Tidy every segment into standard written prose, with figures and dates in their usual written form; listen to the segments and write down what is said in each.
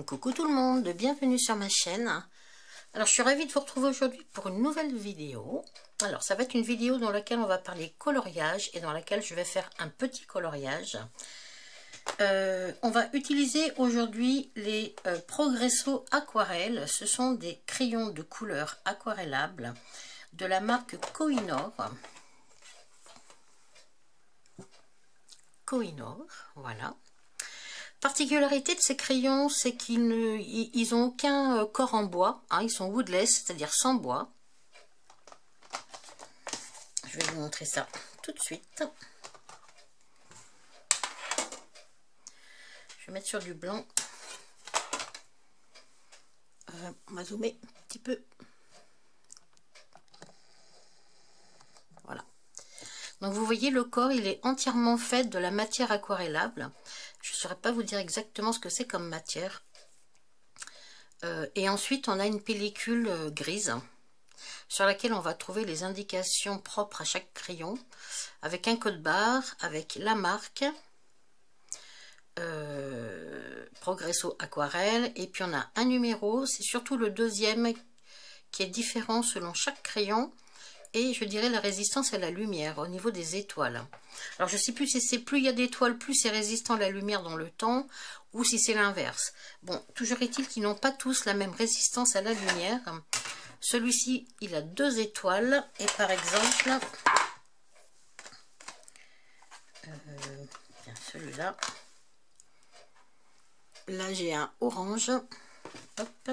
Coucou tout le monde, bienvenue sur ma chaîne. Alors je suis ravie de vous retrouver aujourd'hui pour une nouvelle vidéo. Alors ça va être une vidéo dans laquelle on va parler coloriage et dans laquelle je vais faire un petit coloriage. On va utiliser aujourd'hui les Progresso Aquarelle. Ce sont des crayons de couleur aquarellables de la marque Kohinoor. Kohinoor, voilà. Particularité de ces crayons, c'est qu'ils n'ont aucun corps en bois, hein, ils sont woodless, c'est-à-dire sans bois. Je vais vous montrer ça tout de suite. Je vais mettre sur du blanc. On va zoomer un petit peu. Voilà. Donc vous voyez, le corps, il est entièrement fait de la matière aquarellable. Je ne saurais pas vous dire exactement ce que c'est comme matière. Et ensuite, on a une pellicule grise sur laquelle on va trouver les indications propres à chaque crayon, avec un code barre, avec la marque Progresso Aquarelle, et puis on a un numéro. C'est surtout le deuxième qui est différent selon chaque crayon. Et je dirais la résistance à la lumière au niveau des étoiles. Alors je ne sais plus si c'est plus il y a d'étoiles, plus c'est résistant à la lumière dans le temps, ou si c'est l'inverse. Bon, toujours est-il qu'ils n'ont pas tous la même résistance à la lumière. Celui-ci, il a 2 étoiles. Et par exemple, celui-là, là j'ai un orange. Hop.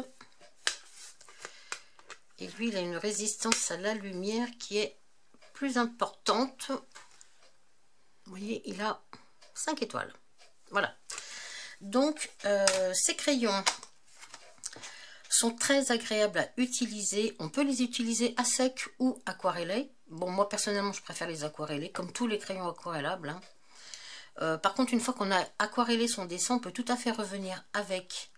Et lui, il a une résistance à la lumière qui est plus importante. Vous voyez, il a 5 étoiles. Voilà. Donc, ces crayons sont très agréables à utiliser. On peut les utiliser à sec ou aquarellés. Bon, moi, personnellement, je préfère les aquarellés, comme tous les crayons aquarellables. Hein. Par contre, une fois qu'on a aquarellé son dessin, on peut tout à fait revenir avec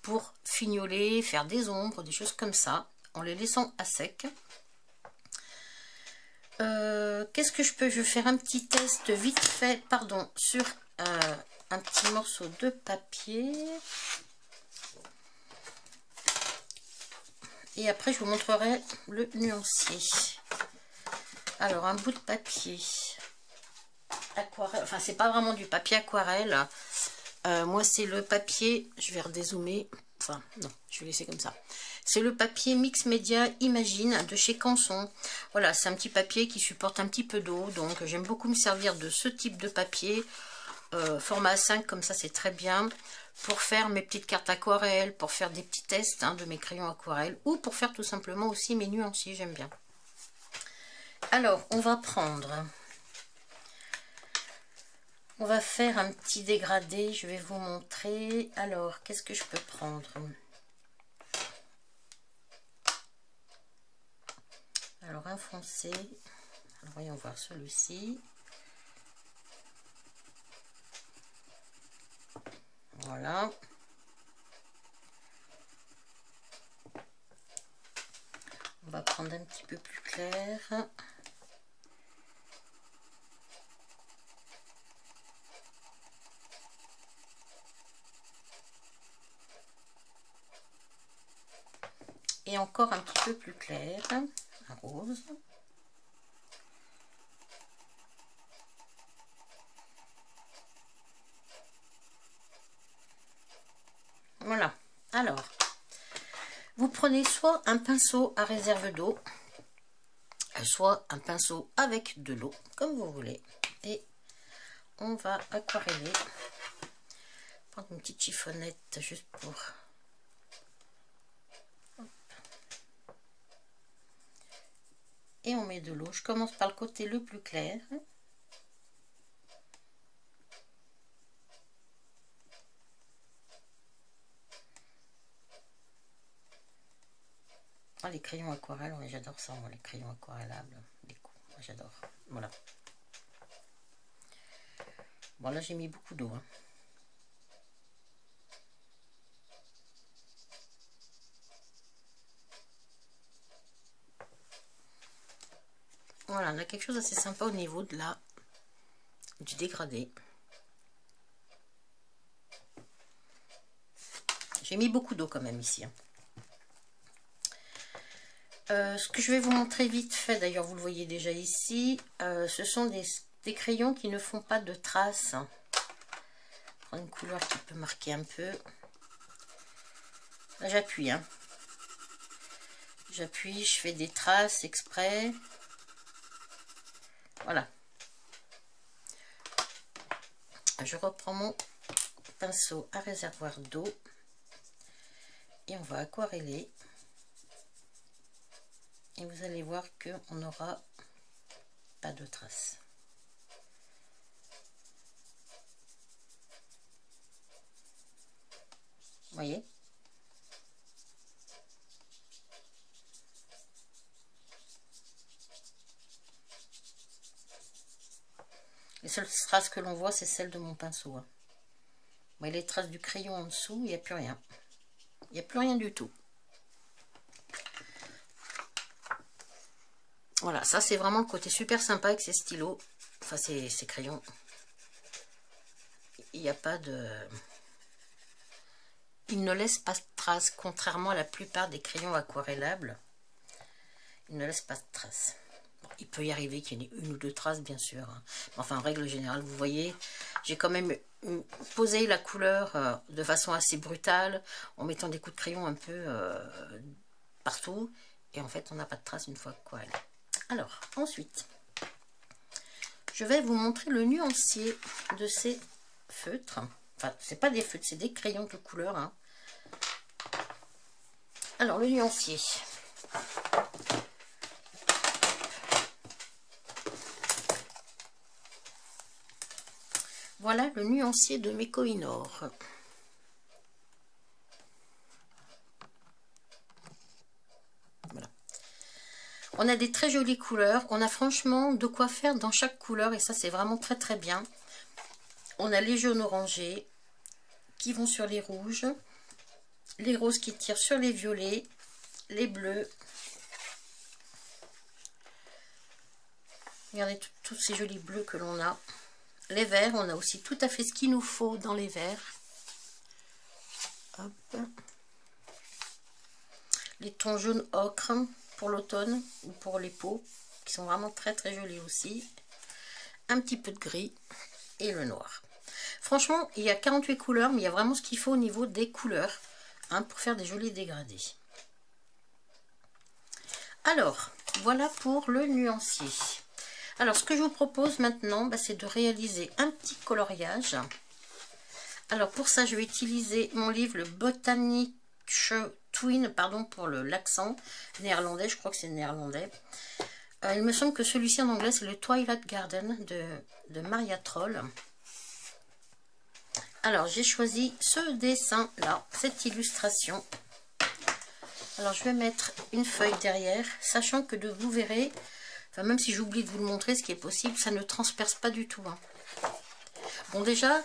pour fignoler, faire des ombres, des choses comme ça, en les laissant à sec. Qu'est-ce que je peux? Je vais faire un petit test vite fait, pardon, sur un petit morceau de papier. Et après, je vous montrerai le nuancier. Alors, un bout de papier aquarelle, enfin, c'est pas vraiment du papier aquarelle. Moi, c'est le papier, je vais redézoomer. Enfin, non, je vais laisser comme ça. C'est le papier Mix Media Imagine de chez Canson. Voilà, c'est un petit papier qui supporte un petit peu d'eau. Donc, j'aime beaucoup me servir de ce type de papier. Format A5, comme ça, c'est très bien. Pour faire mes petites cartes aquarelles, pour faire des petits tests hein, de mes crayons aquarelles. Ou pour faire tout simplement aussi mes nuanciers, j'aime bien. Alors, on va prendre... On va faire un petit dégradé, je vais vous montrer. Alors, qu'est-ce que je peux prendre? Alors, un foncé. Alors, voyons voir celui-ci. Voilà. On va prendre un petit peu plus clair. Et encore un petit peu plus clair, un rose. Voilà. Alors, vous prenez soit un pinceau à réserve d'eau, soit un pinceau avec de l'eau, comme vous voulez. Et on va aquareller. Prendre une petite chiffonnette juste pour... Et on met de l'eau. Je commence par le côté le plus clair. Ah, les crayons aquarelles, ouais, j'adore ça, moi, les crayons aquarellables. Moi, j'adore. Voilà. Bon, là, j'ai mis beaucoup d'eau. Hein. Voilà, on a quelque chose d'assez sympa au niveau de du dégradé. J'ai mis beaucoup d'eau quand même ici. Ce que je vais vous montrer vite fait, d'ailleurs vous le voyez déjà ici, ce sont des crayons qui ne font pas de traces. Prendre une couleur qui peut marquer un peu. Là j'appuie, hein. J'appuie, je fais des traces exprès. Voilà. Je reprends mon pinceau à réservoir d'eau et on va aquareller. Et vous allez voir qu'on n'aura pas de traces. Vous voyez? Les seules traces que l'on voit, c'est celles de mon pinceau. Hein. Mais les traces du crayon en dessous, il n'y a plus rien. Il n'y a plus rien du tout. Voilà, ça c'est vraiment le côté super sympa avec ces stylos. Enfin, ces crayons. Il n'y a pas de... Ils ne laissent pas de traces, contrairement à la plupart des crayons aquarellables. Ils ne laissent pas de traces. Bon, il peut y arriver qu'il y ait une ou deux traces, bien sûr. Hein. Enfin, en règle générale, vous voyez, j'ai quand même posé la couleur de façon assez brutale, en mettant des coups de crayon un peu partout. Et en fait, on n'a pas de traces une fois aquarellé. Alors, ensuite, je vais vous montrer le nuancier de ces feutres. Enfin, c'est pas des feutres, c'est des crayons de couleur. Hein. Alors, le nuancier. Voilà le nuancier de mes Kohinoor. Voilà. On a des très jolies couleurs. On a franchement de quoi faire dans chaque couleur. Et ça, c'est vraiment très très bien. On a les jaunes orangés qui vont sur les rouges. Les roses qui tirent sur les violets. Les bleus. Regardez tous ces jolis bleus que l'on a. Les verts, on a aussi tout à fait ce qu'il nous faut dans les verts. Hop. Les tons jaunes ocre pour l'automne ou pour les peaux, qui sont vraiment très très jolis aussi. Un petit peu de gris et le noir. Franchement, il y a 48 couleurs, mais il y a vraiment ce qu'il faut au niveau des couleurs, hein, pour faire des jolis dégradés. Alors, voilà pour le nuancier. Alors, ce que je vous propose maintenant, c'est de réaliser un petit coloriage. Alors, pour ça, je vais utiliser mon livre, le Botanisch Twin, pardon pour l'accent néerlandais, je crois que c'est néerlandais. Il me semble que celui-ci en anglais, c'est le Twilight Garden de Maria Troll. Alors, j'ai choisi ce dessin-là, cette illustration. Alors, je vais mettre une feuille derrière, sachant que vous verrez... Enfin, même si j'oublie de vous le montrer, ce qui est possible, ça ne transperce pas du tout. Hein. Bon, déjà,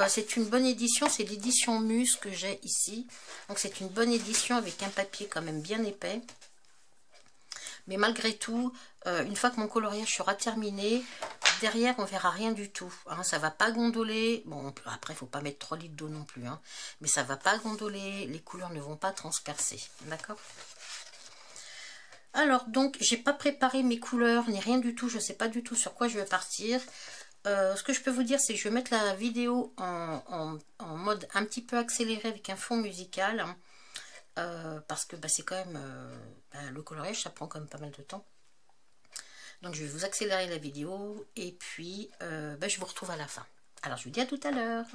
c'est une bonne édition. C'est l'édition Muse que j'ai ici. Donc, c'est une bonne édition avec un papier quand même bien épais. Mais malgré tout, une fois que mon coloriage sera terminé, derrière, on ne verra rien du tout. Hein. Ça ne va pas gondoler. Bon, après, il ne faut pas mettre 3 litres d'eau non plus. Hein. Mais ça ne va pas gondoler. Les couleurs ne vont pas transpercer. D'accord ? Alors, donc, j'ai pas préparé mes couleurs, ni rien du tout. Je ne sais pas du tout sur quoi je vais partir. Ce que je peux vous dire, c'est que je vais mettre la vidéo en mode un petit peu accéléré avec un fond musical. Parce que c'est quand même... le coloriage, ça prend quand même pas mal de temps. Donc, je vais vous accélérer la vidéo. Et puis, je vous retrouve à la fin. Alors, je vous dis à tout à l'heure.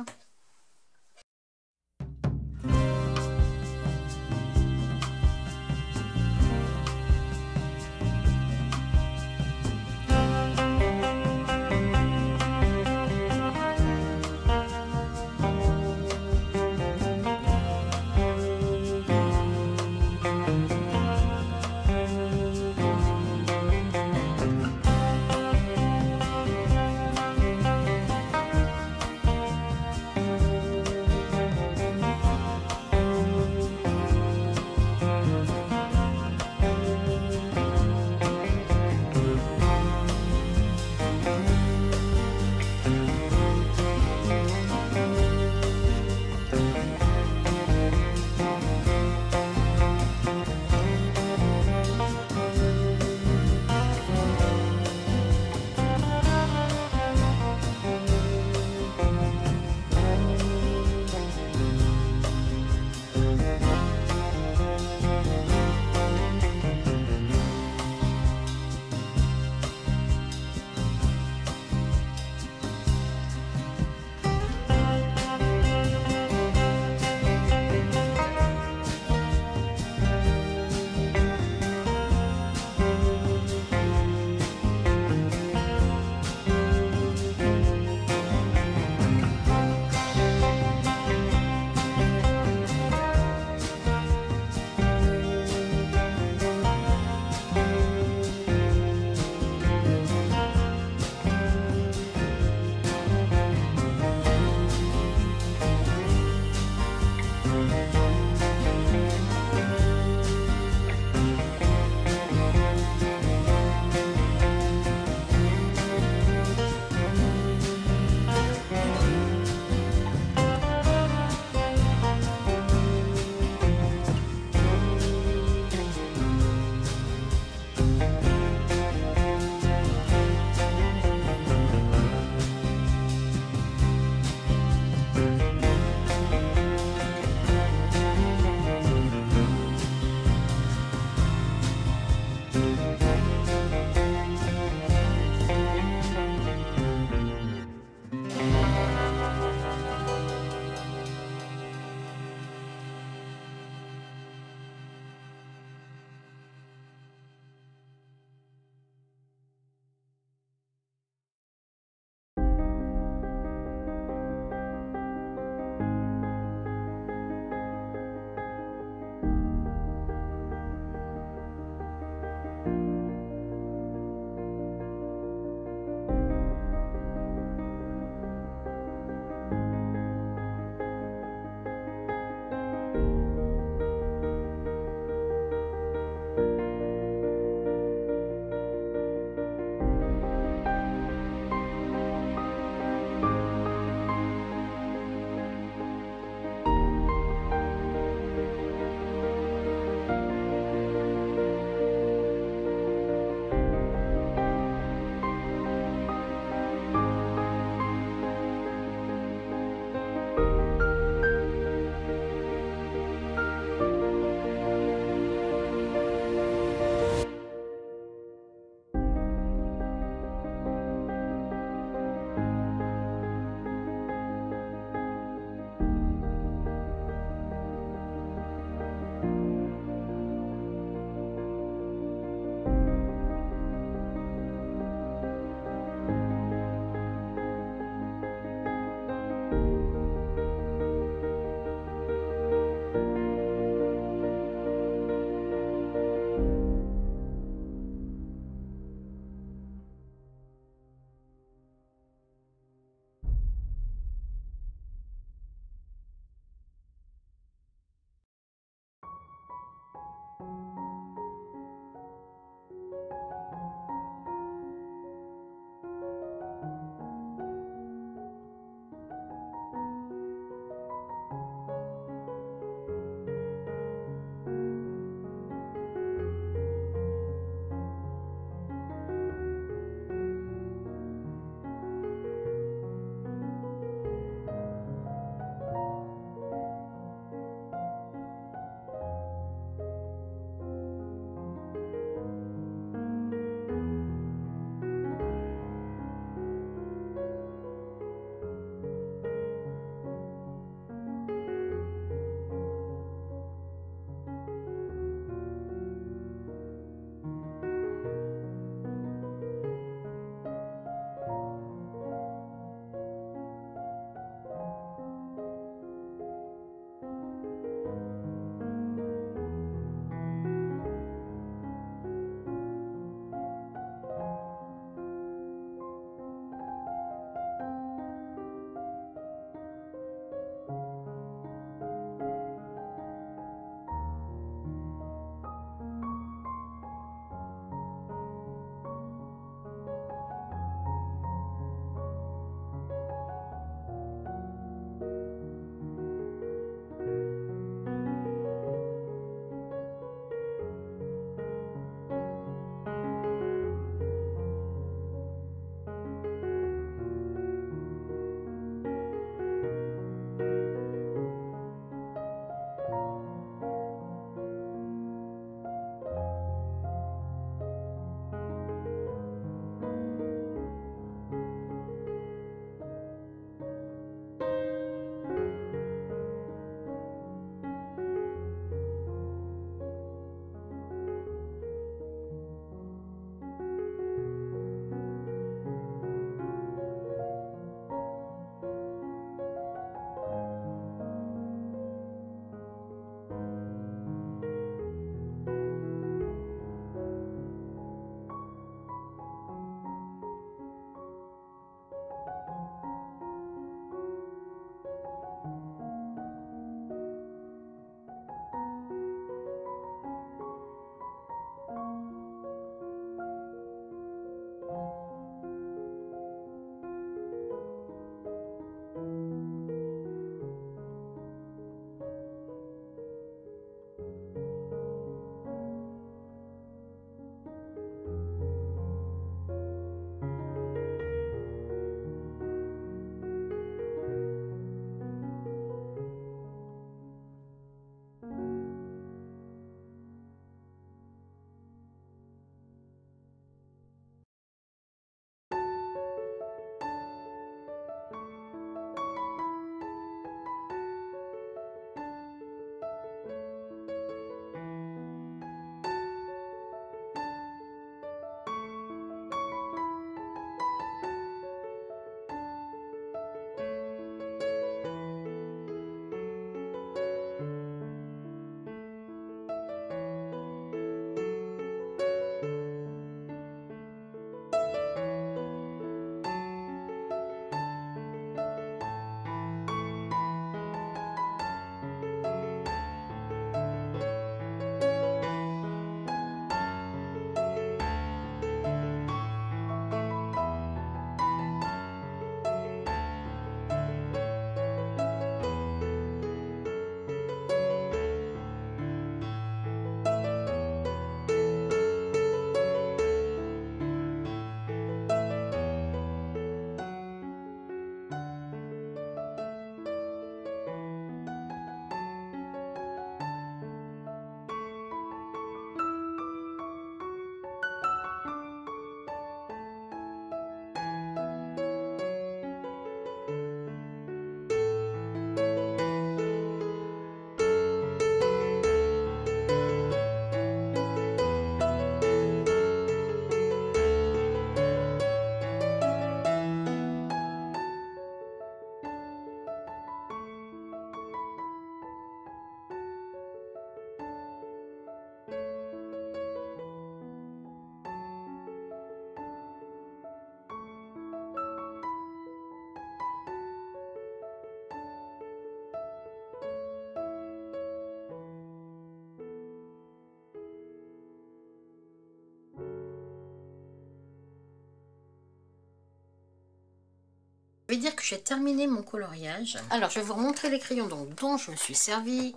Je vais dire que j'ai terminé mon coloriage. Alors, je vais vous remontrer les crayons dont je me suis servi.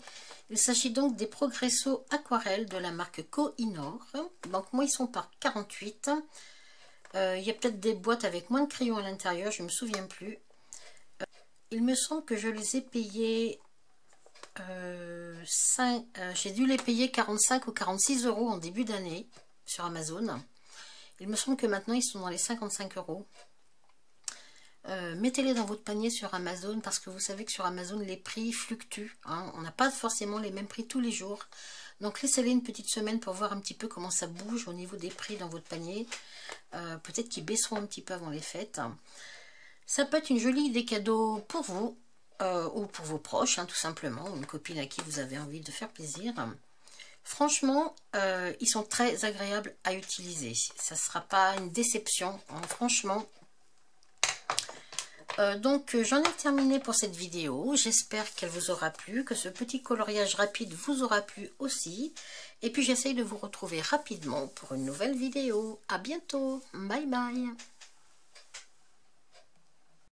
Il s'agit donc des Progresso Aquarelles de la marque Kohinoor. Donc, moi, ils sont par 48. Il y a peut-être des boîtes avec moins de crayons à l'intérieur, je ne me souviens plus. Il me semble que je les ai payés... j'ai dû les payer 45 ou 46 € en début d'année sur Amazon. Il me semble que maintenant, ils sont dans les 55 €. Mettez-les dans votre panier sur Amazon parce que vous savez que sur Amazon les prix fluctuent, hein. On n'a pas forcément les mêmes prix tous les jours, donc laissez-les une petite semaine pour voir un petit peu comment ça bouge au niveau des prix dans votre panier. Peut-être qu'ils baisseront un petit peu avant les fêtes. Ça peut être une jolie idée cadeau pour vous ou pour vos proches, hein, tout simplement, une copine à qui vous avez envie de faire plaisir. Franchement, ils sont très agréables à utiliser, ça ne sera pas une déception, hein, franchement. Donc j'en ai terminé pour cette vidéo, j'espère qu'elle vous aura plu, que ce petit coloriage rapide vous aura plu aussi, et puis j'essaye de vous retrouver rapidement pour une nouvelle vidéo. À bientôt, bye bye.